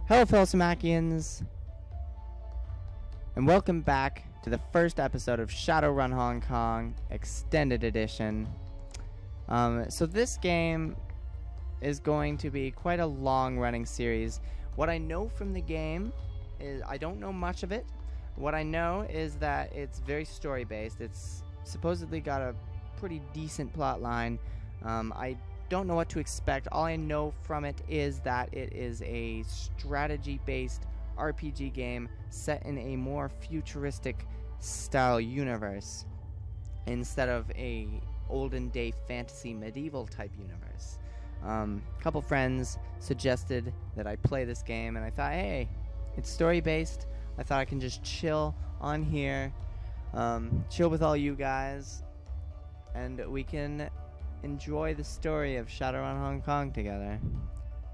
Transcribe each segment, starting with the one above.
Hello, fellow Samakians, and welcome back to the first episode of Shadowrun Hong Kong Extended Edition. So this game is going to be quite a long-running series. What I know from the game is I don't know much of it. What I know is that it's very story-based. It's supposedly got a pretty decent plot line. I don't know what to expect. All I know from it is that it is a strategy-based RPG game set in a more futuristic style universe instead of a olden day fantasy medieval type universe. A couple friends suggested that I play this game, and I thought, hey, it's story-based. I thought I can just chill on here, chill with all you guys, and we can enjoy the story of Shadowrun Hong Kong together.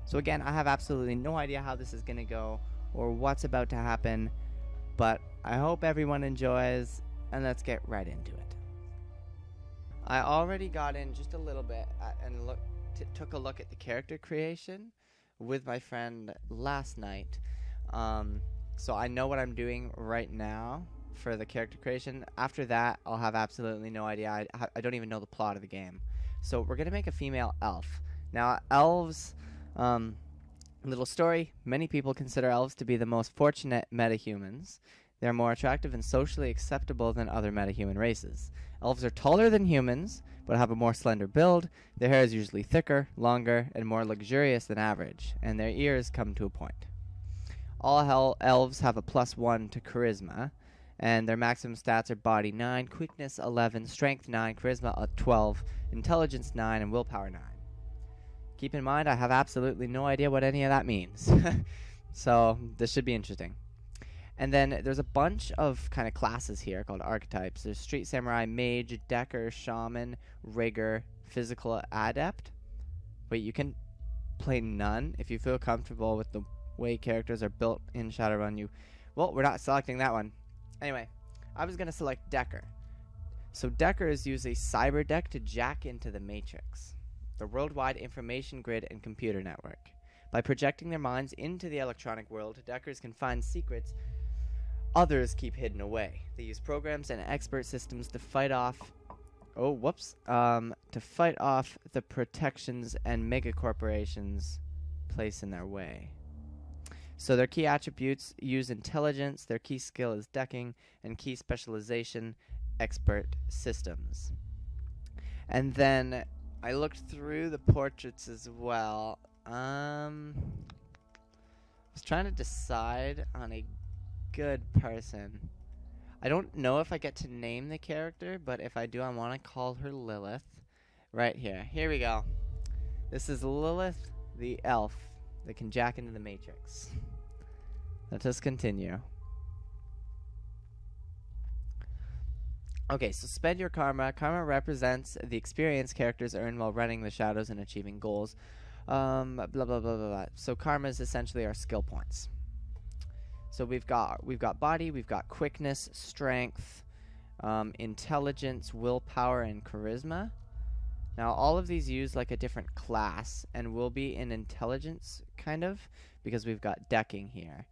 So again, I have absolutely no idea how this is going to go or what's about to happen, but I hope everyone enjoys, and let's get right into it. I already got in just a little bit and took a look at the character creation with my friend last night. So I know what I'm doing right now for the character creation. After that, I'll have absolutely no idea. I don't even know the plot of the game. So we're going to make a female elf. Now, elves, little story, many people consider elves to be the most fortunate metahumans. They're more attractive and socially acceptable than other metahuman races. Elves are taller than humans, but have a more slender build. Their hair is usually thicker, longer, and more luxurious than average, and their ears come to a point. All elves have a +1 to charisma, and their maximum stats are body 9, quickness 11, strength 9, charisma 12, intelligence 9, and willpower 9. Keep in mind, I have absolutely no idea what any of that means. So this should be interesting. And then there's a bunch of kind of classes here called archetypes. There's street samurai, mage, decker, shaman, rigger, physical adept. Wait, you can play none if you feel comfortable with the way characters are built in Shadowrun. Well, we're not selecting that one. Anyway, I was going to select Decker. So Deckers use a cyber deck to jack into the Matrix, the worldwide information grid and computer network. By projecting their minds into the electronic world, Deckers can find secrets others keep hidden away. They use programs and expert systems to fight off to fight off the protections and megacorporations placed in their way. So their key attributes use intelligence, their key skill is decking, and key specialization, expert systems. And then I looked through the portraits as well. I was trying to decide on a good person. I don't know if I get to name the character, but if I do, I want to call her Lilith. Right here. Here we go. This is Lilith, the elf that can jack into the Matrix. Let us continue. Okay, so spend your karma. Karma represents the experience characters earn while running the shadows and achieving goals. Blah, blah, blah, blah, blah. So karma is essentially our skill points. So we've got body, we've got quickness, strength, intelligence, willpower, and charisma. Now, all of these use like a different class, and will be in intelligence, kind of, because we've got decking here.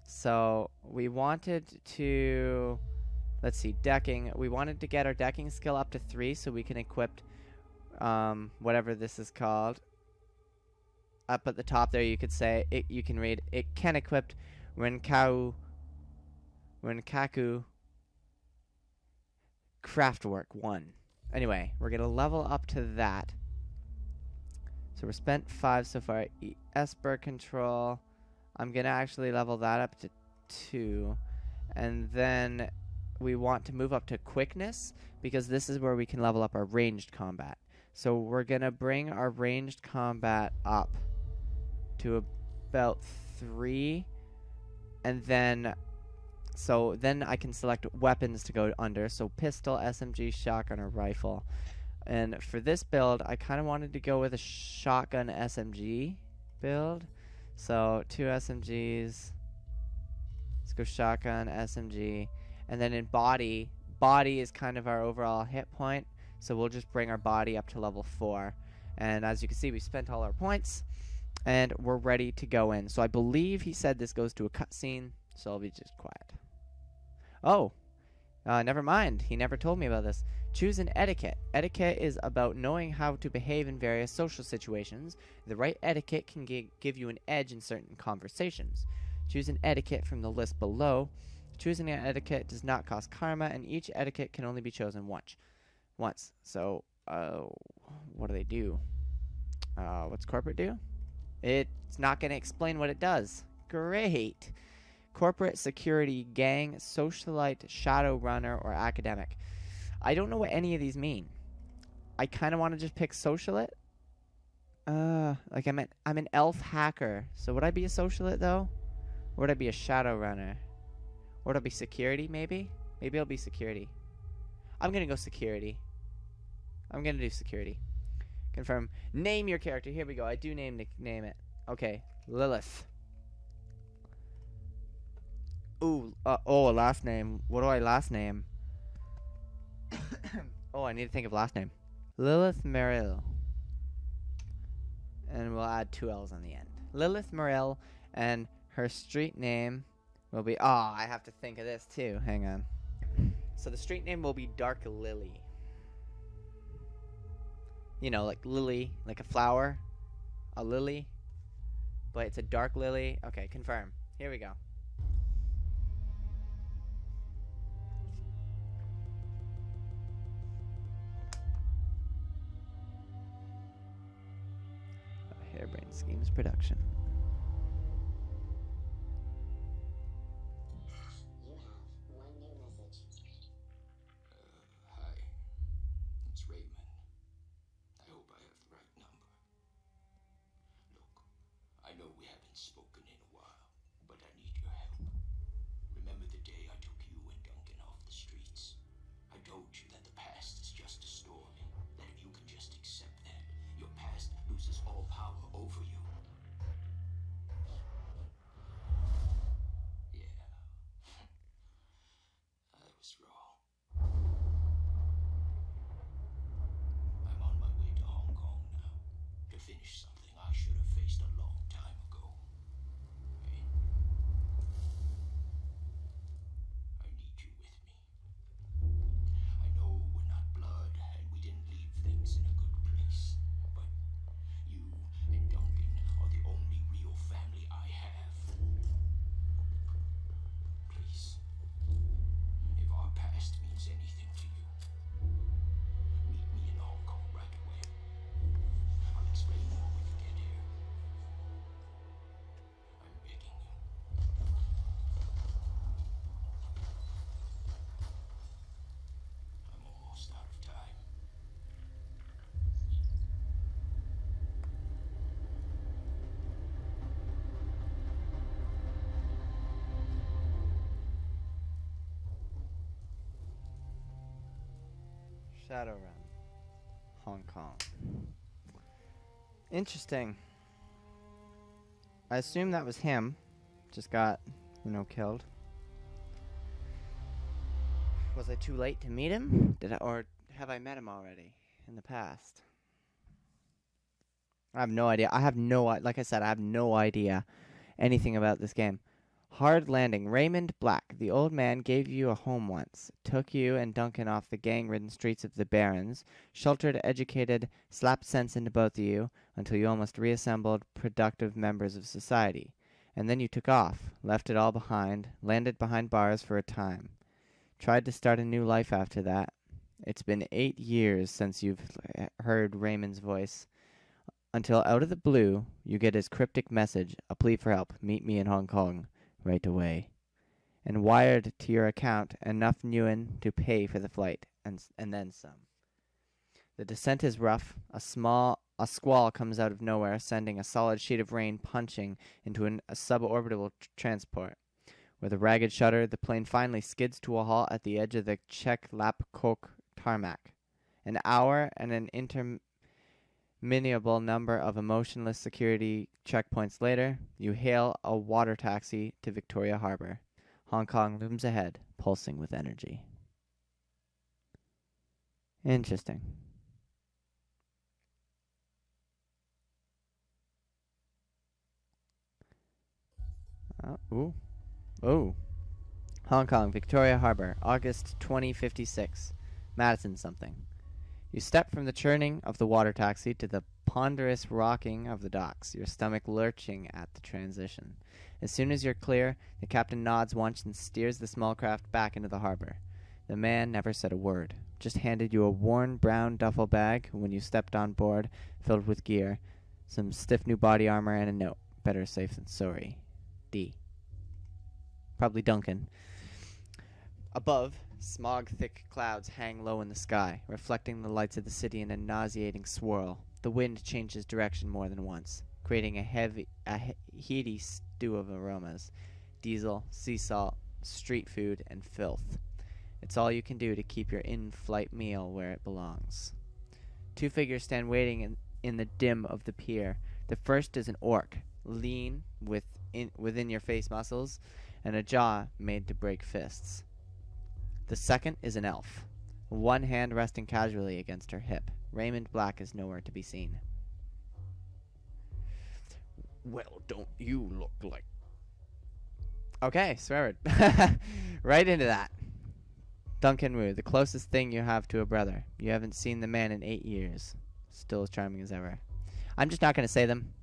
So we wanted to, let's see, decking. We wanted to get our decking skill up to 3 so we can equip whatever this is called. Up at the top there, you could say, you can read, it can equip Renkaku Craftwork 1. Anyway, we're going to level up to that. So we're spent 5 so far. Esper control. I'm going to actually level that up to 2. And then we want to move up to quickness, because this is where we can level up our ranged combat. So we're going to bring our ranged combat up to about 3. And then I can select weapons to go under. So pistol, SMG, shotgun, or rifle. And for this build, I kind of wanted to go with a shotgun SMG build. So 2 SMGs. Let's go shotgun, SMG. And then in body is kind of our overall hit point. So we'll just bring our body up to level 4. And as you can see, we spent all our points. And we're ready to go in. So I believe he said this goes to a cutscene, so I'll be just quiet. Oh, never mind. He never told me about this. Choose an etiquette. Etiquette is about knowing how to behave in various social situations. The right etiquette can give you an edge in certain conversations. Choose an etiquette from the list below. Choosing an etiquette does not cost karma, and each etiquette can only be chosen once. So, what do they do? What's corporate do? It's not going to explain what it does. Great. Corporate, security, gang, socialite, shadow runner, or academic. I don't know what any of these mean. I kind of want to just pick socialite. Like I'm an elf hacker. So would I be a socialite though? Or would I be a shadow runner? Or would I be security maybe? Maybe I'll be security. I'm going to go security. I'm going to do security. Confirm. Name your character. Here we go. I do name it. Okay. Lilith. Ooh. A last name. What do I last name? Oh, I need to think of last name. Lilith Merrill. And we'll add 2 L's on the end. Lilith Merrill, and her street name will be... Oh, I have to think of this too. Hang on. So the street name will be Dark Lily. You know, like lily, like a flower. A lily. But it's a dark lily. Okay, confirm. Here we go. Hairbrain Schemes production. You have one new message. Hi. It's Raymond. I hope I have the right number. Look, I know we haven't spoken in a while, but I need your help. Remember the day I took you and Duncan off the streets? I told you that the past is just a story, that if you can just accept that, your past loses all power over you. Yeah. I was wrong. I'm on my way to Hong Kong now, to finish something I should have faced a long time ago. Hey, I need you with me. I know we're not blood, and we didn't leave things in a good place, but you and Duncan are the only real family I have. Please, if our past means anything to you, meet me in Hong Kong right away. I'll explain more when you get here. I'm begging you. I'm almost out of time. Shadowrun Hong Kong. Interesting. I assume that was him. Just got, killed. Was I too late to meet him? Or have I met him already in the past? I have no idea. Like I said, I have no idea anything about this game. Hard Landing. Raymond Black. The old man gave you a home once. Took you and Duncan off the gang-ridden streets of the Barrens. Sheltered, educated, slapped sense into both of you until you almost reassembled productive members of society. And then you took off, left it all behind, landed behind bars for a time. Tried to start a new life after that. It's been 8 years since you've heard Raymond's voice. Until out of the blue, you get his cryptic message, a plea for help. Meet me in Hong Kong right away. And wired to your account enough yuan to pay for the flight, and then some. The descent is rough. A squall comes out of nowhere, sending a solid sheet of rain punching into a suborbital transport. With a ragged shudder, the plane finally skids to a halt at the edge of the Czech Lap Kok tarmac. An hour and an interminable number of emotionless security checkpoints later, you hail a water taxi to Victoria Harbour. Hong Kong looms ahead, pulsing with energy. Interesting. Ooh. Oh. Hong Kong, Victoria Harbour, August 2056. Madison something. You step from the churning of the water taxi to the ponderous rocking of the docks, your stomach lurching at the transition. As soon as you're clear, the captain nods once and steers the small craft back into the harbor. The man never said a word, just handed you a worn brown duffel bag when you stepped on board, filled with gear, some stiff new body armor, and a note. Better safe than sorry. D. Probably Duncan. Above, smog-thick clouds hang low in the sky, reflecting the lights of the city in a nauseating swirl. The wind changes direction more than once, creating a heady stew of aromas. Diesel, sea salt, street food, and filth. It's all you can do to keep your in-flight meal where it belongs. Two figures stand waiting in the dim of the pier. The first is an orc, lean within your face muscles, and a jaw made to break fists. The second is an elf, one hand resting casually against her hip. Raymond Black is nowhere to be seen. Well, don't you look like... Okay, swear it. Right into that. Duncan Wu, the closest thing you have to a brother. You haven't seen the man in 8 years. Still as charming as ever. I'm just not going to say them.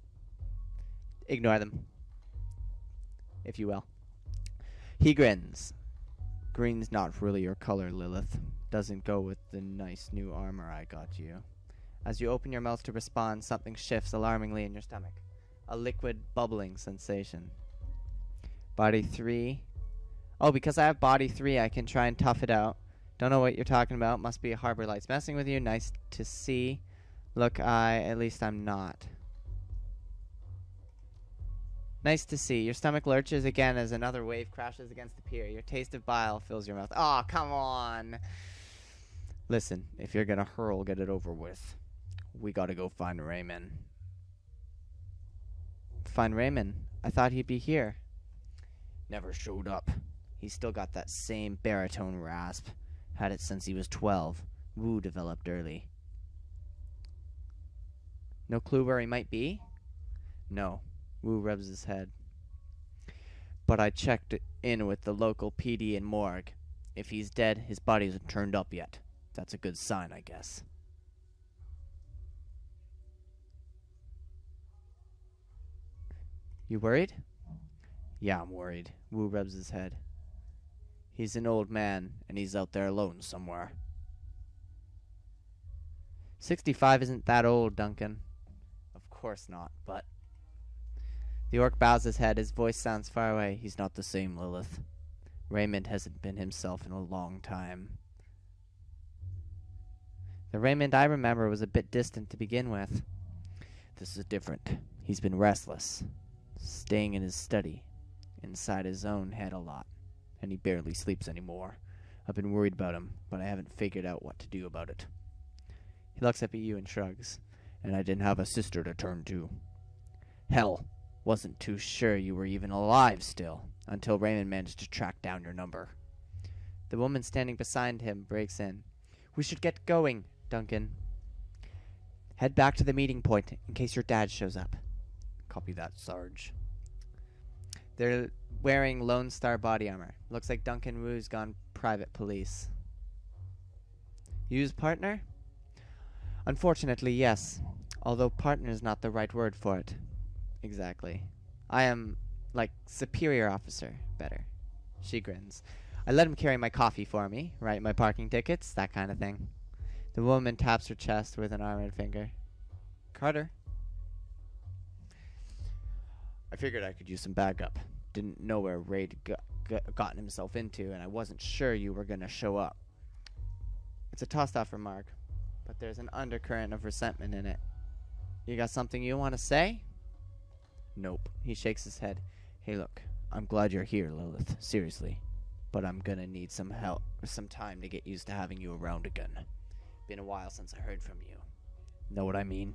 Ignore them, if you will. He grins. Green's not really your color, Lilith. Doesn't go with the nice new armor I got you. As you open your mouth to respond, something shifts alarmingly in your stomach. A liquid bubbling sensation. Body 3. Oh, because I have body 3, I can try and tough it out. Don't know what you're talking about. Must be a Harbor Lights messing with you. Nice to see. Look, at least I'm not. Nice to see. Your stomach lurches again as another wave crashes against the pier. Your taste of bile fills your mouth. Oh, come on. Listen, if you're gonna hurl, get it over with. We gotta go find Raymond. Find Raymond? I thought he'd be here. Never showed up. He's still got that same baritone rasp. Had it since he was 12. Wu developed early. No clue where he might be? No. Wu rubs his head. But I checked in with the local PD and morgue. If he's dead, his body isn't turned up yet. That's a good sign, I guess. You worried? Yeah, I'm worried. Wu rubs his head. He's an old man, and he's out there alone somewhere. 65 isn't that old, Duncan. Of course not, but... The orc bows his head. His voice sounds far away. He's not the same, Lilith. Raymond hasn't been himself in a long time. The Raymond I remember was a bit distant to begin with. This is different. He's been restless, staying in his study, inside his own head a lot, and he barely sleeps anymore. I've been worried about him, but I haven't figured out what to do about it. He looks up at you and shrugs. And I didn't have a sister to turn to. Hell, wasn't too sure you were even alive still, until Raymond managed to track down your number. The woman standing beside him breaks in. We should get going, Duncan. Head back to the meeting point in case your dad shows up. Copy that, Sarge. They're wearing Lone Star body armor. Looks like Duncan Wu's gone private police. Use partner? Unfortunately, yes. Although partner's not the right word for it. Exactly. I am, like, superior officer. Better. She grins. I let him carry my coffee for me, write my parking tickets, that kind of thing. The woman taps her chest with an armored finger. Carter. I figured I could use some backup. Didn't know where Raid gotten himself into, and I wasn't sure you were going to show up. It's a tossed-off remark, but there's an undercurrent of resentment in it. You got something you want to say? Nope. He shakes his head. Hey, look, I'm glad you're here, Lilith. Seriously. But I'm gonna need some help, some time to get used to having you around again. Been a while since I heard from you. Know what I mean?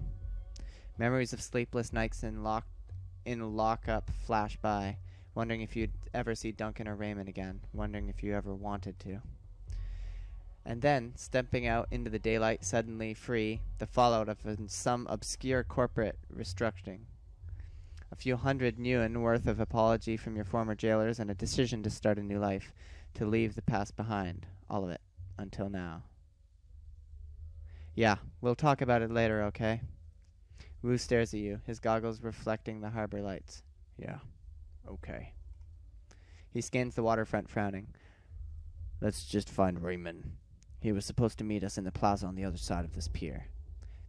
Memories of sleepless nights in lockup flash by, wondering if you'd ever see Duncan or Raymond again, wondering if you ever wanted to. And then, stepping out into the daylight suddenly free, the fallout of some obscure corporate restructuring. A few hundred yuan worth of apology from your former jailers and a decision to start a new life, to leave the past behind. All of it. Until now. Yeah, we'll talk about it later, okay? Wu stares at you, his goggles reflecting the harbor lights. Yeah, okay. He scans the waterfront, frowning. Let's just find Raymond. He was supposed to meet us in the plaza on the other side of this pier.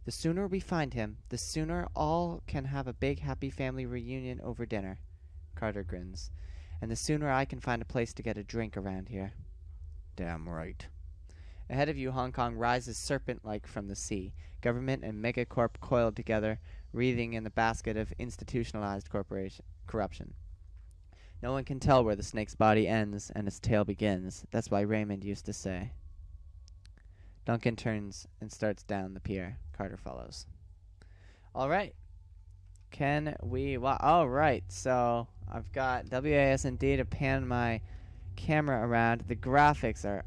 The sooner we find him, the sooner all can have a big happy family reunion over dinner. Carter grins. And the sooner I can find a place to get a drink around here. Damn right. Ahead of you, Hong Kong rises serpent-like from the sea. Government and megacorp coiled together, wreathing in the basket of institutionalized corruption. No one can tell where the snake's body ends and its tail begins. That's why Raymond used to say. Duncan turns and starts down the pier. Carter follows. All right. Can we... all right, so I've got WASD to pan my camera around. The graphics are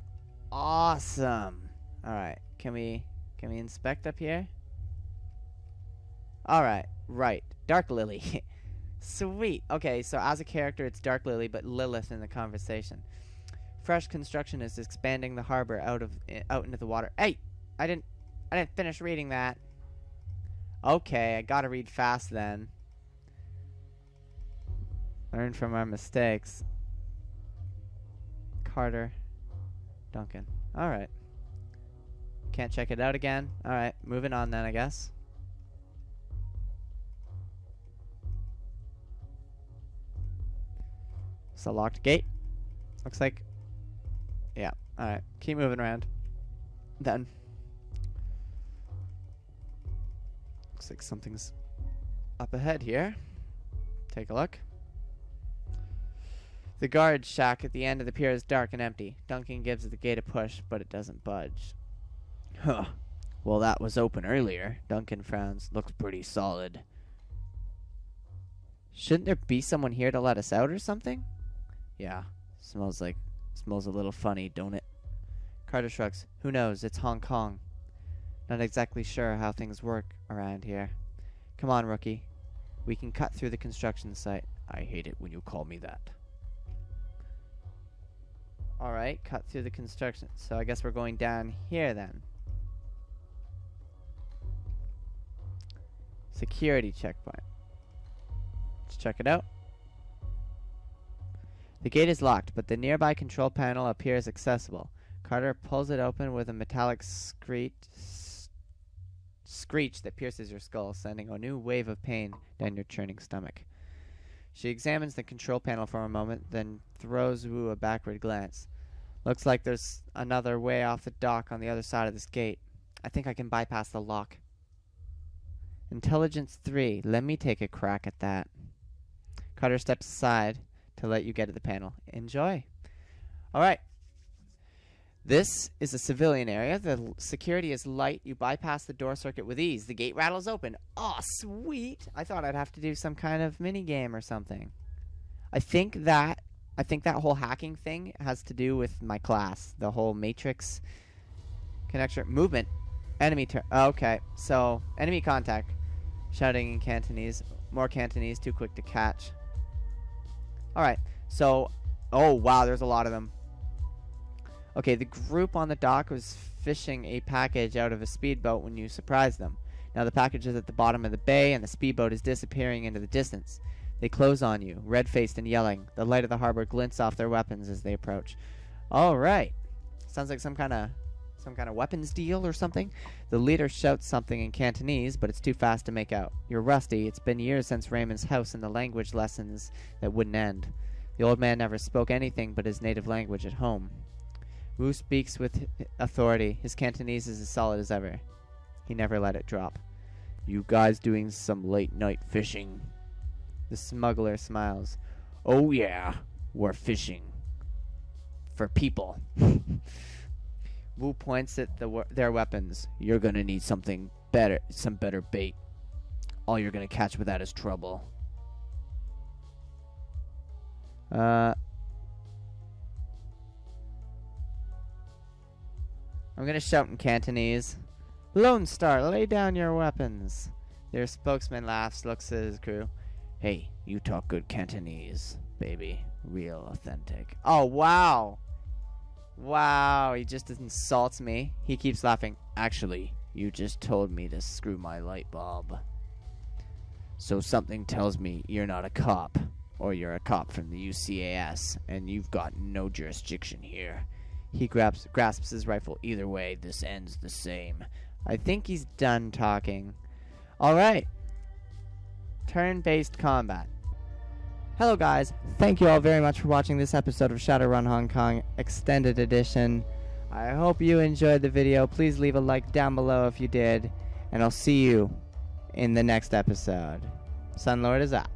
awesome. All right. Can we inspect up here? All right. Right. Dark Lily. Sweet. Okay, so as a character, it's Dark Lily, but Lilith in the conversation. Fresh construction is expanding the harbor out into the water. Hey, I didn't finish reading that. Okay, I gotta read fast then. Learn from our mistakes. Carter, Duncan. All right. Can't check it out again. All right, moving on then, I guess. It's a locked gate. Looks like... yeah, alright. Keep moving around. Then. Looks like something's up ahead here. Take a look. The guard shack at the end of the pier is dark and empty. Duncan gives the gate a push, but it doesn't budge. Huh. Well, that was open earlier. Duncan frowns. Looks pretty solid. Shouldn't there be someone here to let us out or something? Yeah. Smells a little funny, don't it? Carter shrugs. Who knows? It's Hong Kong. Not exactly sure how things work around here. Come on, rookie. We can cut through the construction site. I hate it when you call me that. Alright, cut through the construction. So I guess we're going down here then. Security checkpoint. Let's check it out. The gate is locked, but the nearby control panel appears accessible. Carter pulls it open with a metallic screech that pierces your skull, sending a new wave of pain down your churning stomach. She examines the control panel for a moment, then throws Wu a backward glance. Looks like there's another way off the dock on the other side of this gate. I think I can bypass the lock. Intelligence 3. Let me take a crack at that. Carter steps aside to let you get to the panel. Enjoy. Alright. This is a civilian area. The security is light. You bypass the door circuit with ease. The gate rattles open. Oh, sweet. I thought I'd have to do some kind of mini game or something. I think that whole hacking thing has to do with my class. The whole matrix connection. Movement. Enemy turn. Okay. So, enemy contact. Shouting in Cantonese. More Cantonese. Too quick to catch. Alright. So, oh wow, there's a lot of them. Okay, the group on the dock was fishing a package out of a speedboat when you surprised them. Now the package is at the bottom of the bay, and the speedboat is disappearing into the distance. They close on you, red-faced and yelling. The light of the harbor glints off their weapons as they approach. All right. Sounds like some kind of weapons deal or something. The leader shouts something in Cantonese, but it's too fast to make out. You're rusty. It's been years since Raymond's house and the language lessons that wouldn't end. The old man never spoke anything but his native language at home. Wu speaks with authority. His Cantonese is as solid as ever. He never let it drop. You guys doing some late-night fishing? The smuggler smiles. Oh yeah, we're fishing. For people. Wu points at their weapons. You're gonna need something better, some better bait. All you're gonna catch with that is trouble. I'm gonna shout in Cantonese. Lone Star, lay down your weapons. Their spokesman laughs, looks at his crew. Hey, you talk good Cantonese, baby. Real authentic. Oh, wow. Wow, he just insults me. He keeps laughing. Actually, you just told me to screw my light bulb. So something tells me you're not a cop. Or you're a cop from the ICCS, and you've got no jurisdiction here. He grasps his rifle. Either way, this ends the same. I think he's done talking. Alright. Turn-based combat. Hello guys, thank you all very much for watching this episode of Shadowrun Hong Kong Extended Edition. I hope you enjoyed the video. Please leave a like down below if you did, and I'll see you in the next episode. Sunlord is up.